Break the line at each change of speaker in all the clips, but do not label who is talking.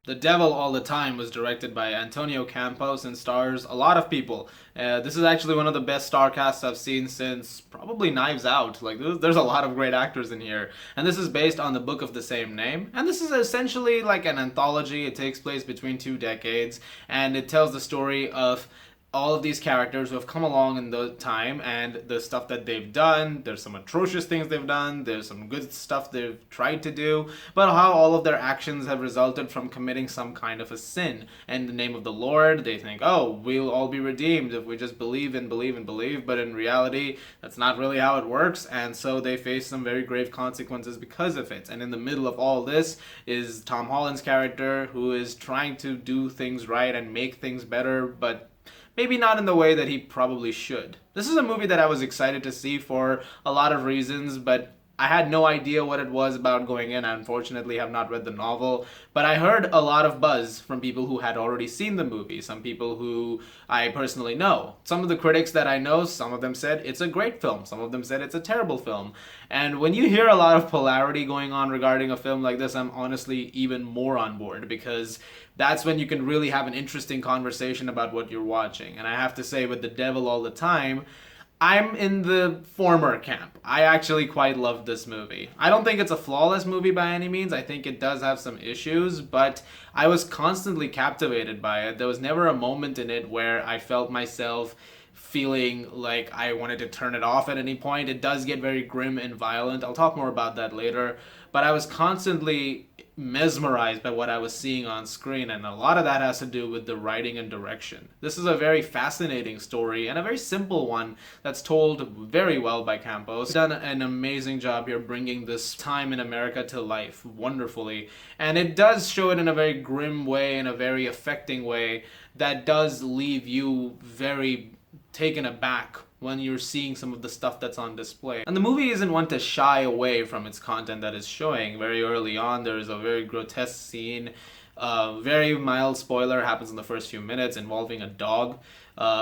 The Devil All the Time was directed by Antonio Campos and stars a lot of people. This is actually one of the best star casts I've seen since probably Knives Out. Like, there's a lot of great actors in here. And this is based on the book of the same name. And this is essentially like an anthology. It takes place between 2 decades. And it tells the story of all of these characters who have come along in the time and the stuff that they've done. There's some atrocious things they've done, there's some good stuff they've tried to do, but how all of their actions have resulted from committing some kind of a sin. And in the name of the Lord, they think, oh, we'll all be redeemed if we just believe and believe and believe, but in reality, that's not really how it works, and so they face some very grave consequences because of it. And in the middle of all this is Tom Holland's character, who is trying to do things right and make things better, but maybe not in the way that he probably should. This is a movie that I was excited to see for a lot of reasons, but I had no idea what it was about going in. I unfortunately have not read the novel, but I heard a lot of buzz from people who had already seen the movie, some people who I personally know. Some of the critics that I know, some of them said it's a great film, some of them said it's a terrible film. And when you hear a lot of polarity going on regarding a film like this, I'm honestly even more on board, because that's when you can really have an interesting conversation about what you're watching. And I have to say, with The Devil All the Time, I'm in the former camp. I actually quite loved this movie. I don't think it's a flawless movie by any means. I think it does have some issues, but I was constantly captivated by it. There was never a moment in it where I felt myself feeling like I wanted to turn it off at any point. It does get very grim and violent. I'll talk more about that later. But I was constantly mesmerized by what I was seeing on screen, and a lot of that has to do with the writing and direction. This is a very fascinating story and a very simple one that's told very well by Campos. He's done an amazing job here bringing this time in America to life wonderfully, and it does show it in a very grim way, in a very affecting way that does leave you very taken aback when you're seeing some of the stuff that's on display. And the movie isn't one to shy away from its content that it's showing. Very early on, there is a very grotesque scene. Very mild spoiler happens in the first few minutes involving a dog,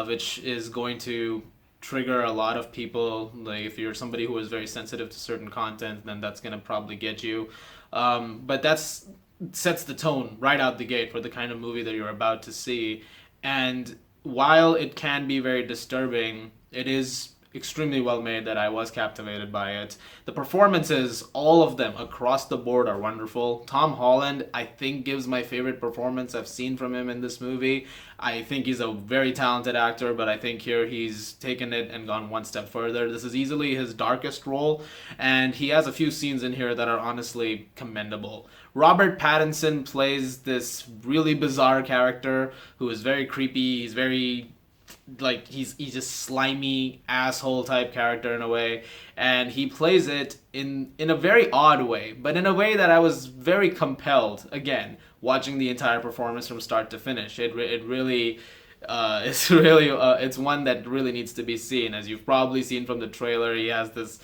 which is going to trigger a lot of people. Like, if you're somebody who is very sensitive to certain content, then that's gonna probably get you. But that's sets the tone right out the gate for the kind of movie that you're about to see. And while it can be very disturbing, it is extremely well made, that I was captivated by it. The performances, all of them across the board, are wonderful. Tom Holland, I think, gives my favorite performance I've seen from him in this movie. I think he's a very talented actor, but I think here he's taken it and gone one step further. This is easily his darkest role, and he has a few scenes in here that are honestly commendable. Robert Pattinson plays this really bizarre character who is very creepy. He's very, like, he's just slimy asshole type character in a way, and he plays it in a very odd way, but in a way that I was very compelled, again, watching the entire performance from start to finish. It really it's really it's one that really needs to be seen. As you've probably seen from the trailer, he has this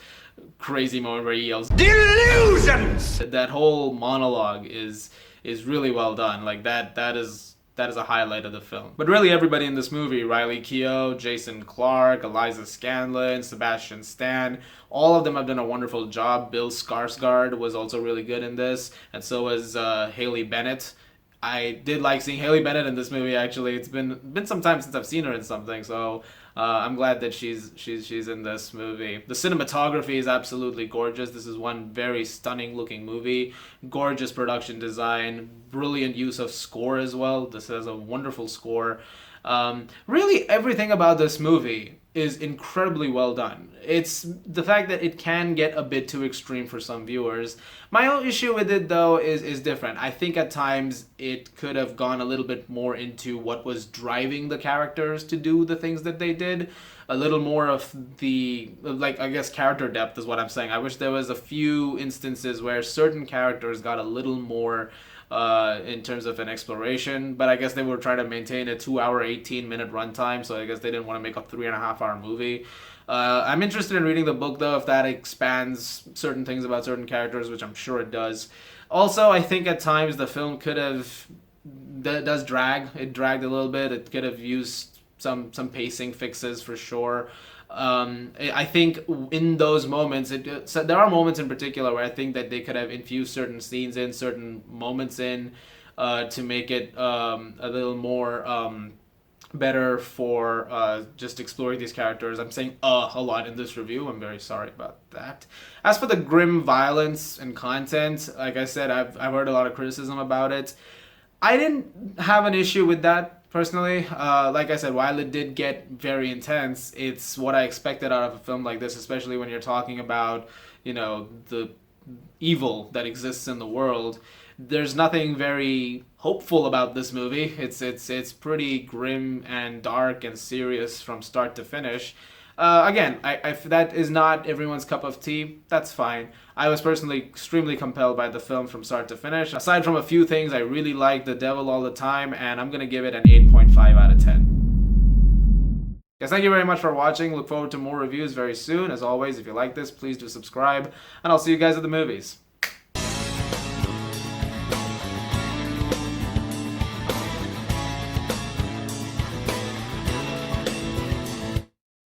crazy moment where he yells delusions. That whole monologue is really well done. Like, that is a highlight of the film. But really, everybody in this movie, Riley Keough, Jason Clarke, Eliza Scanlon, Sebastian Stan, all of them have done a wonderful job. Bill Skarsgård was also really good in this, and so was Haley Bennett. I did like seeing Haley Bennett in this movie, actually. It's been some time since I've seen her in something, so I'm glad that she's in this movie. The cinematography is absolutely gorgeous. This is one very stunning looking movie. Gorgeous production design, brilliant use of score as well. This has a wonderful score. Really, everything about this movie is incredibly well done. It's the fact that it can get a bit too extreme for some viewers. My own issue with it, though, is different. I think at times it could have gone a little bit more into what was driving the characters to do the things that they did. A little more of the, like, I guess character depth is what I'm saying. I wish there was a few instances where certain characters got a little more in terms of an exploration, but I guess they were trying to maintain a 2-hour, 18-minute runtime, so I guess they didn't want to make a 3.5-hour movie. I'm interested in reading the book, though, if that expands certain things about certain characters, which I'm sure it does. Also, I think at times the film could have, does drag. It dragged a little bit. It could have used some pacing fixes for sure. I think in those moments, so there are moments in particular where I think that they could have infused certain scenes in, certain moments in, to make it a little more better for just exploring these characters. I'm saying a lot in this review. I'm very sorry about that. As for the grim violence and content, like I said, I've heard a lot of criticism about it. I didn't have an issue with that personally. Like I said, while it did get very intense, it's what I expected out of a film like this, especially when you're talking about, the evil that exists in the world. There's nothing very hopeful about this movie. It's pretty grim and dark and serious from start to finish. Again, if that is not everyone's cup of tea, that's fine. I was personally extremely compelled by the film from start to finish. Aside from a few things, I really like The Devil All the Time, and I'm gonna give it an 8.5 out of 10. Guys, thank you very much for watching. Look forward to more reviews very soon. As always, if you like this, please do subscribe, and I'll see you guys at the movies.